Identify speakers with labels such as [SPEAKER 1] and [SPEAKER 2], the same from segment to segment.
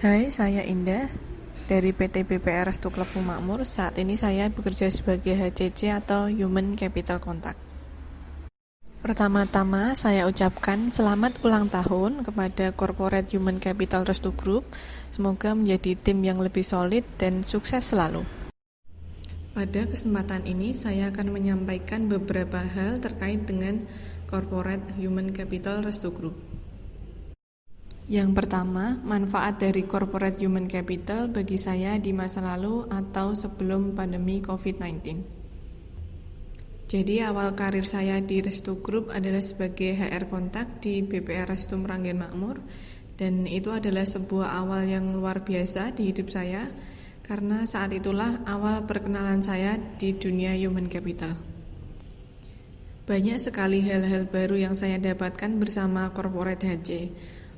[SPEAKER 1] Hai, saya Indah dari PT BPR Restu Klub Makmur. Saat ini saya bekerja sebagai HCC atau Human Capital Contact. Pertama-tama saya ucapkan selamat ulang tahun kepada Corporate Human Capital Restu Group. Semoga menjadi tim yang lebih solid dan sukses selalu. Pada kesempatan ini saya akan menyampaikan beberapa hal terkait dengan Corporate Human Capital Restu Group. Yang pertama, manfaat dari corporate human capital bagi saya di masa lalu atau sebelum pandemi COVID-19. Jadi awal karir saya di Restu Group adalah sebagai HR kontak di BPR Restu Meranggen Makmur, dan itu adalah sebuah awal yang luar biasa di hidup saya karena saat itulah awal perkenalan saya di dunia human capital. Banyak sekali hal-hal baru yang saya dapatkan bersama corporate HC.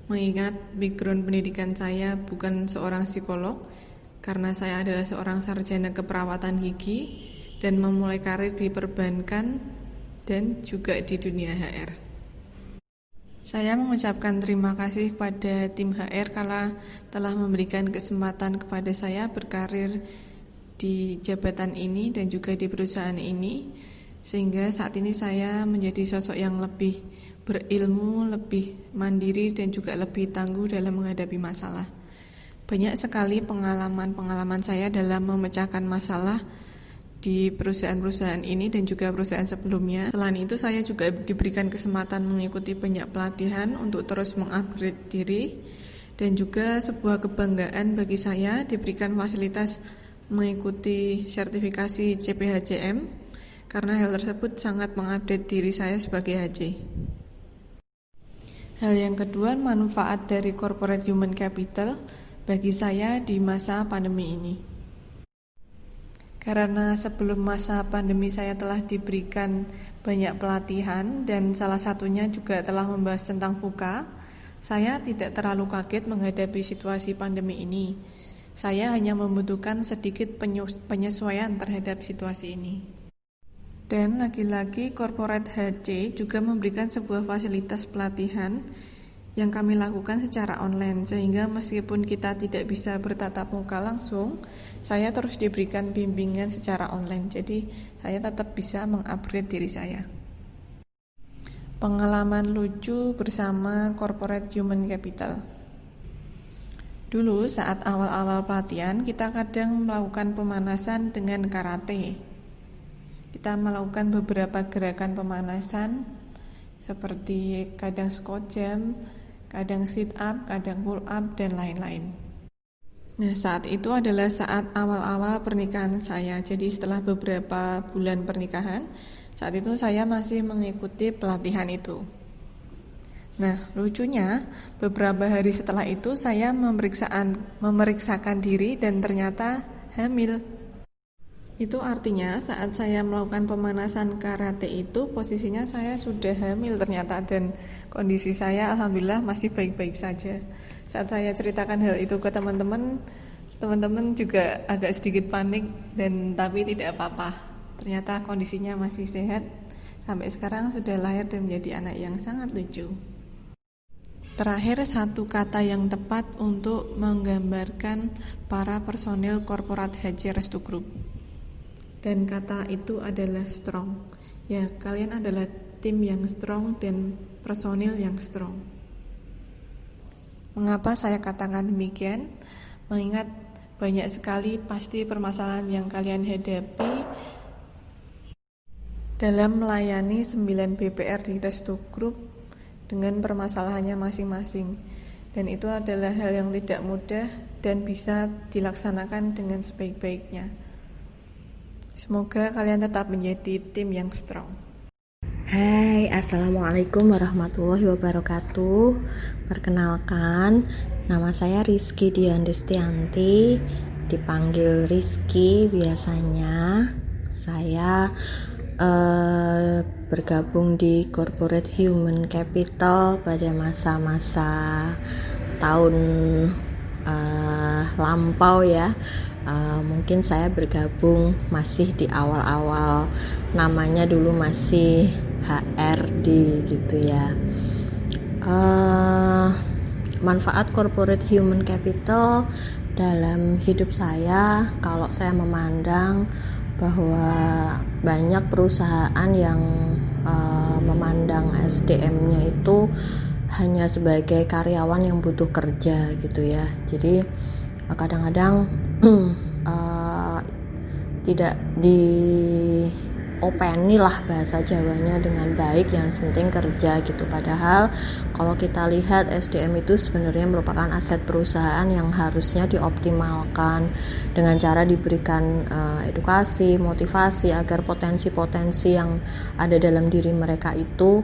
[SPEAKER 1] Mengingat background pendidikan saya bukan seorang psikolog, karena saya adalah seorang sarjana keperawatan gigi dan memulai karir di perbankan dan juga di dunia HR. Saya mengucapkan terima kasih kepada tim HR karena telah memberikan kesempatan kepada saya berkarir di jabatan ini dan juga di perusahaan ini, sehingga saat ini saya menjadi sosok yang lebih berilmu, lebih mandiri dan juga lebih tangguh dalam menghadapi masalah. Banyak sekali pengalaman saya dalam memecahkan masalah di perusahaan-perusahaan ini dan juga perusahaan sebelumnya. Selain itu saya juga diberikan kesempatan mengikuti banyak pelatihan untuk terus mengupgrade diri, dan juga sebuah kebanggaan bagi saya diberikan fasilitas mengikuti sertifikasi CPHCM karena hal tersebut sangat mengupdate diri saya sebagai HC. Hal yang kedua, manfaat dari corporate human capital bagi saya di masa pandemi ini. Karena sebelum masa pandemi saya telah diberikan banyak pelatihan dan salah satunya juga telah membahas tentang VUCA, saya tidak terlalu kaget menghadapi situasi pandemi ini. Saya hanya membutuhkan sedikit penyesuaian terhadap situasi ini. Dan lagi-lagi corporate HC juga memberikan sebuah fasilitas pelatihan yang kami lakukan secara online, sehingga meskipun kita tidak bisa bertatap muka langsung, saya terus diberikan bimbingan secara online. Jadi saya tetap bisa mengupgrade diri saya. Pengalaman lucu bersama corporate human capital. Dulu saat awal-awal pelatihan kita kadang melakukan pemanasan dengan karate. Kita melakukan beberapa gerakan pemanasan seperti kadang squat jump, kadang sit up, kadang pull up, dan lain-lain. Nah, saat itu adalah saat awal-awal pernikahan saya. Jadi setelah beberapa bulan pernikahan, saat itu saya masih mengikuti pelatihan itu. Nah, lucunya beberapa hari setelah itu saya memeriksakan diri dan ternyata hamil. Itu artinya saat saya melakukan pemanasan karate itu posisinya saya sudah hamil ternyata, dan kondisi saya alhamdulillah masih baik-baik saja. Saat saya ceritakan hal itu ke teman-teman juga agak sedikit panik, dan tapi tidak apa-apa. Ternyata kondisinya masih sehat. Sampai sekarang sudah lahir dan menjadi anak yang sangat lucu. Terakhir, satu kata yang tepat untuk menggambarkan para personil korporat HC Restu Group. Dan kata itu adalah strong. Ya, kalian adalah tim yang strong dan personil yang strong. Mengapa saya katakan demikian? Mengingat banyak sekali pasti permasalahan yang kalian hadapi dalam melayani 9 BPR di Restu Group dengan permasalahannya masing-masing. Dan itu adalah hal yang tidak mudah dan bisa dilaksanakan dengan sebaik-baiknya. Semoga kalian tetap menjadi tim yang strong.
[SPEAKER 2] Hai, assalamualaikum warahmatullahi wabarakatuh. Perkenalkan, nama saya Rizky Diandistianti, dipanggil Rizky biasanya. Saya bergabung di Corporate Human Capital pada masa-masa tahun lampau ya. Mungkin saya bergabung masih di awal-awal, namanya dulu masih HRD gitu ya. manfaat corporate human capital dalam hidup saya, kalau saya memandang bahwa banyak perusahaan yang memandang SDM-nya itu hanya sebagai karyawan yang butuh kerja gitu ya. Jadi kadang-kadang tidak diopeni lah bahasa Jawanya dengan baik, yang penting kerja gitu. Padahal kalau kita lihat SDM itu sebenarnya merupakan aset perusahaan yang harusnya dioptimalkan dengan cara diberikan edukasi, motivasi agar potensi-potensi yang ada dalam diri mereka itu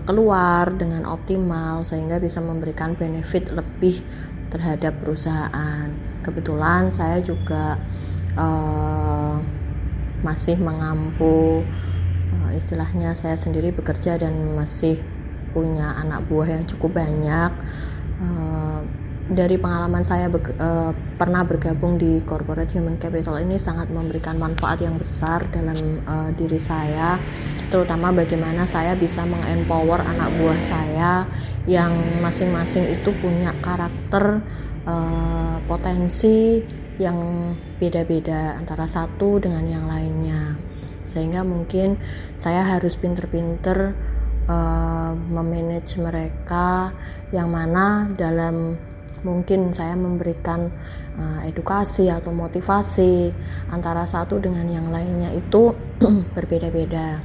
[SPEAKER 2] keluar dengan optimal sehingga bisa memberikan benefit lebih terhadap perusahaan. Kebetulan saya juga masih mengampu, istilahnya saya sendiri bekerja dan masih punya anak buah yang cukup banyak. Dari pengalaman saya pernah bergabung di corporate human capital ini sangat memberikan manfaat yang besar dalam diri saya, terutama bagaimana saya bisa mengempower anak buah saya yang masing-masing itu punya karakter, potensi yang beda-beda antara satu dengan yang lainnya, sehingga mungkin saya harus pinter-pinter memanage mereka, yang mana dalam mungkin saya memberikan edukasi atau motivasi antara satu dengan yang lainnya itu berbeda-beda,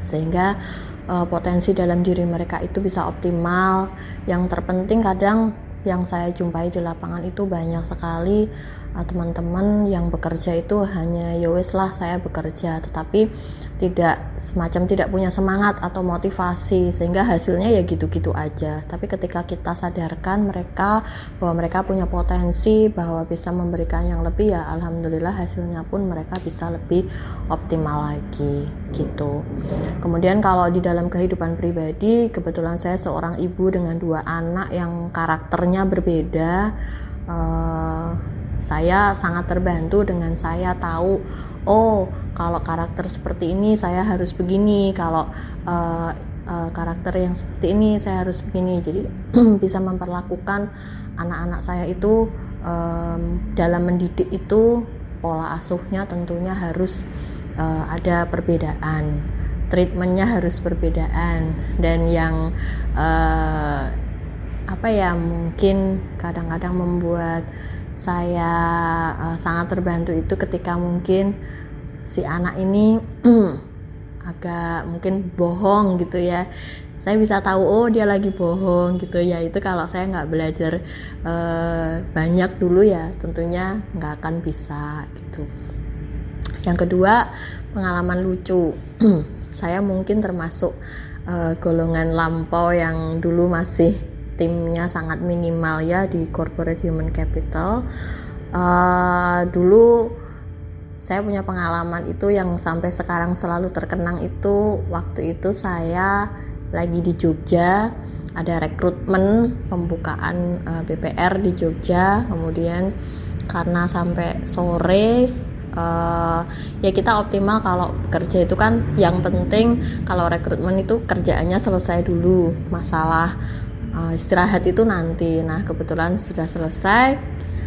[SPEAKER 2] sehingga potensi dalam diri mereka itu bisa optimal. Yang terpenting kadang yang saya jumpai di lapangan itu banyak sekali teman-teman yang bekerja itu hanya ya wes lah saya bekerja, tetapi tidak punya semangat atau motivasi, sehingga hasilnya ya gitu-gitu aja. Tapi ketika kita sadarkan mereka bahwa mereka punya potensi, bahwa bisa memberikan yang lebih, ya alhamdulillah hasilnya pun mereka bisa lebih optimal lagi gitu. Kemudian kalau di dalam kehidupan pribadi, kebetulan saya seorang ibu dengan 2 anak yang karakternya berbeda. Saya sangat terbantu dengan saya tahu, oh kalau karakter seperti ini saya harus begini, kalau karakter yang seperti ini saya harus begini. Jadi bisa memperlakukan anak-anak saya itu dalam mendidik itu pola asuhnya tentunya harus ada perbedaan, treatmentnya harus perbedaan. Dan yang mungkin kadang-kadang membuat saya sangat terbantu itu ketika mungkin si anak ini agak mungkin bohong gitu ya. Saya bisa tahu oh dia lagi bohong gitu ya. Itu kalau saya nggak belajar banyak dulu ya tentunya nggak akan bisa gitu. Yang kedua, pengalaman lucu. Saya mungkin termasuk golongan lampau yang dulu masih timnya sangat minimal ya di corporate human capital. Dulu saya punya pengalaman itu yang sampai sekarang selalu terkenang. Itu waktu itu saya lagi di Jogja, ada rekrutmen pembukaan BPR di Jogja. Kemudian karena sampai sore, ya kita optimal kalau bekerja itu kan yang penting kalau rekrutmen itu kerjaannya selesai dulu, masalah istirahat itu nanti. Nah kebetulan sudah selesai,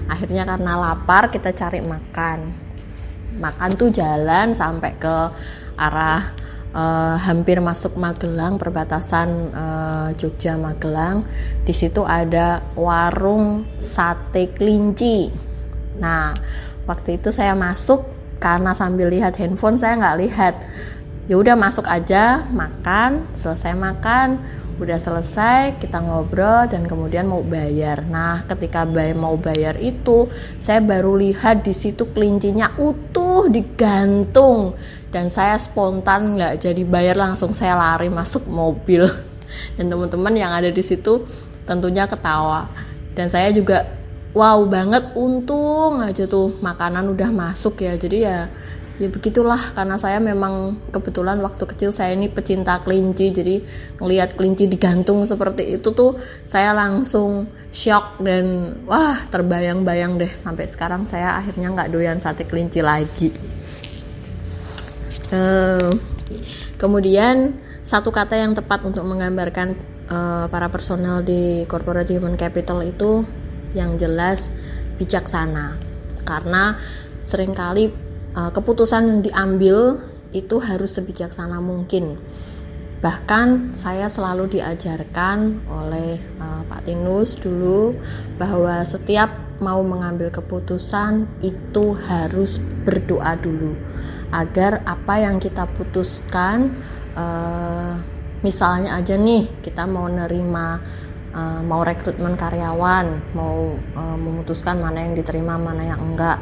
[SPEAKER 2] akhirnya karena lapar kita cari makan tuh jalan sampai ke arah hampir masuk Magelang, perbatasan Jogja Magelang. Di situ ada warung sate kelinci. Nah waktu itu saya masuk karena sambil lihat handphone, saya nggak lihat, ya udah masuk aja, makan. Selesai makan, udah selesai, kita ngobrol dan kemudian mau bayar. Nah ketika mau bayar itu saya baru lihat di situ kelincinya utuh digantung, dan saya spontan nggak jadi bayar, langsung saya lari masuk mobil. Dan teman-teman yang ada di situ tentunya ketawa, dan saya juga wow banget, untung aja tuh makanan udah masuk ya. Jadi ya begitulah, karena saya memang kebetulan waktu kecil saya ini pecinta kelinci, jadi ngelihat kelinci digantung seperti itu tuh saya langsung shock dan wah terbayang-bayang deh. Sampai sekarang saya akhirnya nggak doyan sate kelinci lagi. Kemudian satu kata yang tepat untuk menggambarkan para personel di corporate human capital itu yang jelas bijaksana, karena seringkali keputusan yang diambil itu harus sebijaksana mungkin. Bahkan saya selalu diajarkan oleh Pak Tinus dulu bahwa setiap mau mengambil keputusan itu harus berdoa dulu, agar apa yang kita putuskan, misalnya aja nih kita mau mau rekrutmen karyawan, mau memutuskan mana yang diterima mana yang enggak,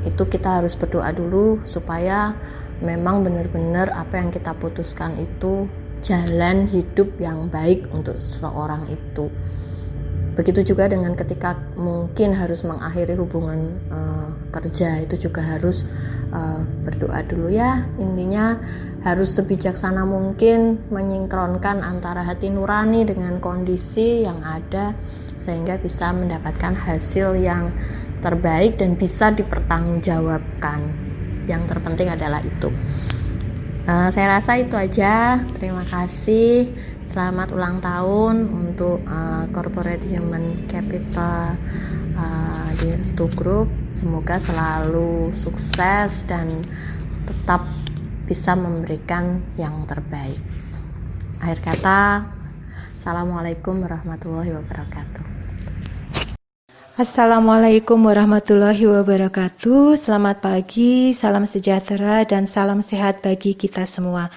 [SPEAKER 2] itu kita harus berdoa dulu supaya memang benar-benar apa yang kita putuskan itu jalan hidup yang baik untuk seseorang itu. Begitu juga dengan ketika mungkin harus mengakhiri hubungan kerja, itu juga harus berdoa dulu ya. Intinya harus sebijaksana mungkin menyingkronkan antara hati nurani dengan kondisi yang ada, sehingga bisa mendapatkan hasil yang terbaik dan bisa dipertanggungjawabkan. Yang terpenting adalah itu. Saya rasa itu aja. Terima kasih. Selamat ulang tahun untuk Corporate Human Capital di Restu Group. Semoga selalu sukses dan tetap bisa memberikan yang terbaik. Akhir kata, Assalamualaikum warahmatullahi wabarakatuh.
[SPEAKER 3] Assalamualaikum warahmatullahi wabarakatuh. Selamat pagi, salam sejahtera dan salam sehat bagi kita semua.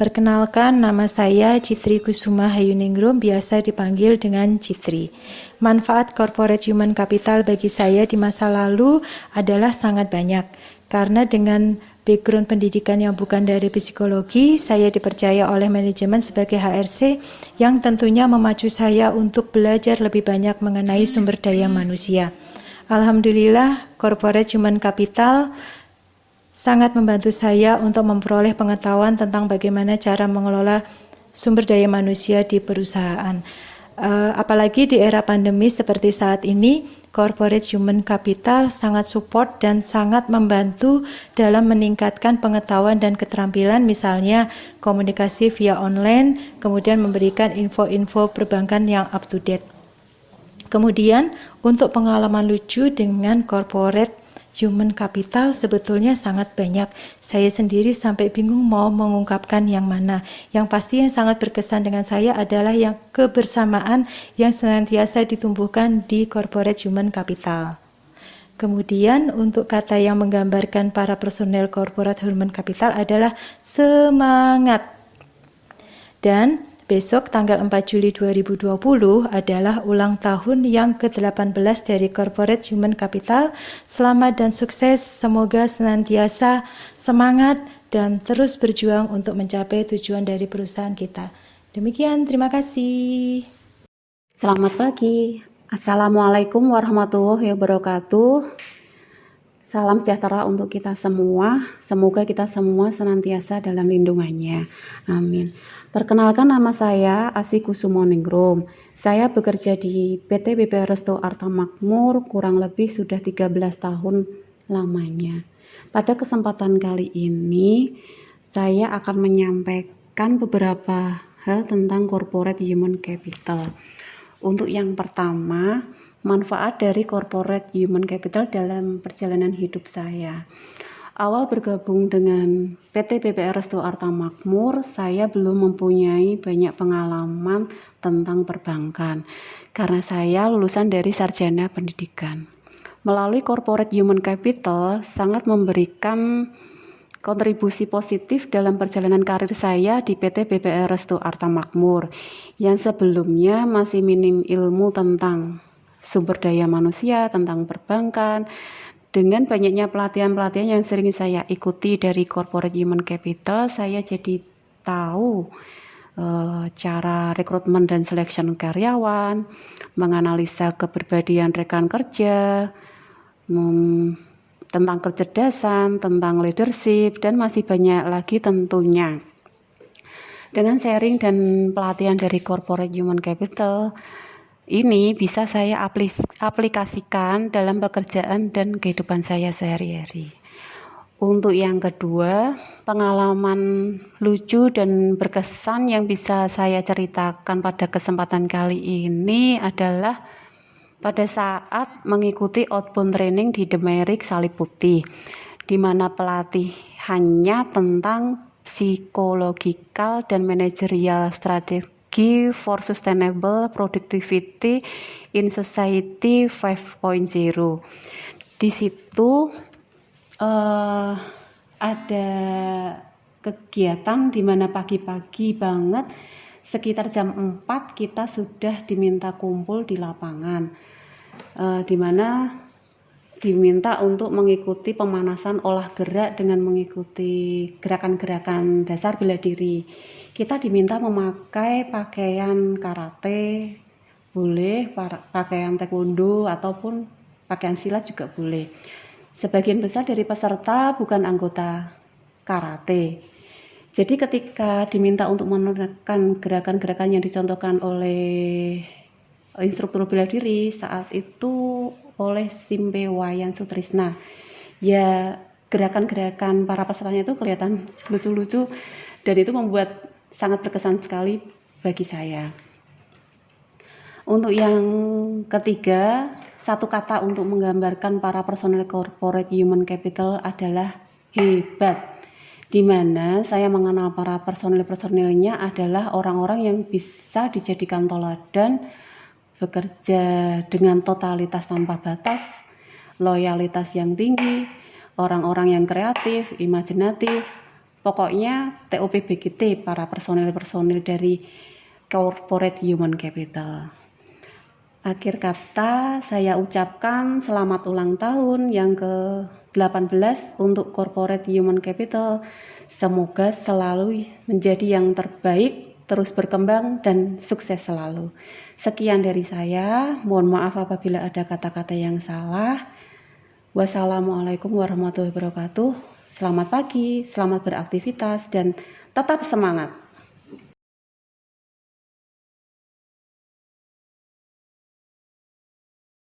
[SPEAKER 3] Perkenalkan, nama saya Citri Kusuma Hayuningrum, biasa dipanggil dengan Citri. Manfaat corporate human capital bagi saya di masa lalu adalah sangat banyak. Karena dengan background pendidikan yang bukan dari psikologi, saya dipercaya oleh manajemen sebagai HRC yang tentunya memacu saya untuk belajar lebih banyak mengenai sumber daya manusia. Alhamdulillah, corporate human capital sangat membantu saya untuk memperoleh pengetahuan tentang bagaimana cara mengelola sumber daya manusia di perusahaan. Apalagi di era pandemi seperti saat ini, corporate human capital sangat support dan sangat membantu dalam meningkatkan pengetahuan dan keterampilan, misalnya komunikasi via online, kemudian memberikan info-info perbankan yang up to date. Kemudian untuk pengalaman lucu dengan corporate human capital sebetulnya sangat banyak. Saya sendiri sampai bingung mau mengungkapkan yang mana. Yang pasti yang sangat berkesan dengan saya adalah yang kebersamaan yang senantiasa ditumbuhkan di corporate human capital. Kemudian untuk kata yang menggambarkan para personel corporate human capital adalah semangat. Dan besok tanggal 4 Juli 2020 adalah ulang tahun yang ke-18 dari Corporate Human Capital. Selamat dan sukses, semoga senantiasa semangat dan terus berjuang untuk mencapai tujuan dari perusahaan kita. Demikian, terima kasih.
[SPEAKER 4] Selamat pagi. Assalamualaikum warahmatullahi wabarakatuh. Salam sejahtera untuk kita semua. Semoga kita semua senantiasa dalam lindungannya. Amin. Perkenalkan, nama saya Asih Kusumoningrum. Saya bekerja di PT BPR Restu Arta Makmur kurang lebih sudah 13 tahun lamanya. Pada kesempatan kali ini, saya akan menyampaikan beberapa hal tentang corporate human capital. Untuk yang pertama, manfaat dari corporate human capital dalam perjalanan hidup saya. Awal bergabung dengan PT BPR Restu Arta Makmur, saya belum mempunyai banyak pengalaman tentang perbankan karena saya lulusan dari sarjana pendidikan. Melalui corporate human capital sangat memberikan kontribusi positif dalam perjalanan karir saya di PT BPR Restu Arta Makmur yang sebelumnya masih minim ilmu tentang sumber daya manusia, tentang perbankan. Dengan banyaknya pelatihan-pelatihan yang sering saya ikuti dari corporate human capital, saya jadi tahu cara rekrutmen dan selection karyawan, menganalisa kepribadian rekan kerja, tentang kecerdasan, tentang leadership, dan masih banyak lagi tentunya. Dengan sharing dan pelatihan dari corporate human capital, ini bisa saya aplikasikan dalam pekerjaan dan kehidupan saya sehari-hari. Untuk yang kedua, pengalaman lucu dan berkesan yang bisa saya ceritakan pada kesempatan kali ini adalah pada saat mengikuti outbound training di Demerik Salib Putih, di mana pelatihannya tentang psychological dan managerial strategy for sustainable productivity in society 5.0. Di situ ada kegiatan di mana pagi-pagi banget sekitar jam 4 kita sudah diminta kumpul di lapangan, di mana diminta untuk mengikuti pemanasan olah gerak dengan mengikuti gerakan-gerakan dasar bela diri. Kita diminta memakai pakaian karate, boleh pakaian taekwondo ataupun pakaian silat juga boleh. Sebagian besar dari peserta bukan anggota karate. Jadi ketika diminta untuk menerapkan gerakan-gerakan yang dicontohkan oleh instruktur bela diri saat itu oleh Simpe Wayan Sutrisna, ya gerakan-gerakan para pesertanya itu kelihatan lucu-lucu dan itu membuat sangat berkesan sekali bagi saya. Untuk yang ketiga, satu kata untuk menggambarkan para personel corporate human capital adalah hebat. Di mana saya mengenal para personil-personilnya adalah orang-orang yang bisa dijadikan teladan, bekerja dengan totalitas tanpa batas, loyalitas yang tinggi, orang-orang yang kreatif, imajinatif, pokoknya TOPBGT para personil-personil dari corporate human capital. Akhir kata saya ucapkan selamat ulang tahun yang ke-18 untuk Corporate Human Capital. Semoga selalu menjadi yang terbaik, terus berkembang dan sukses selalu. Sekian dari saya, mohon maaf apabila ada kata-kata yang salah. Wassalamualaikum warahmatullahi wabarakatuh. Selamat pagi, selamat beraktivitas dan tetap semangat.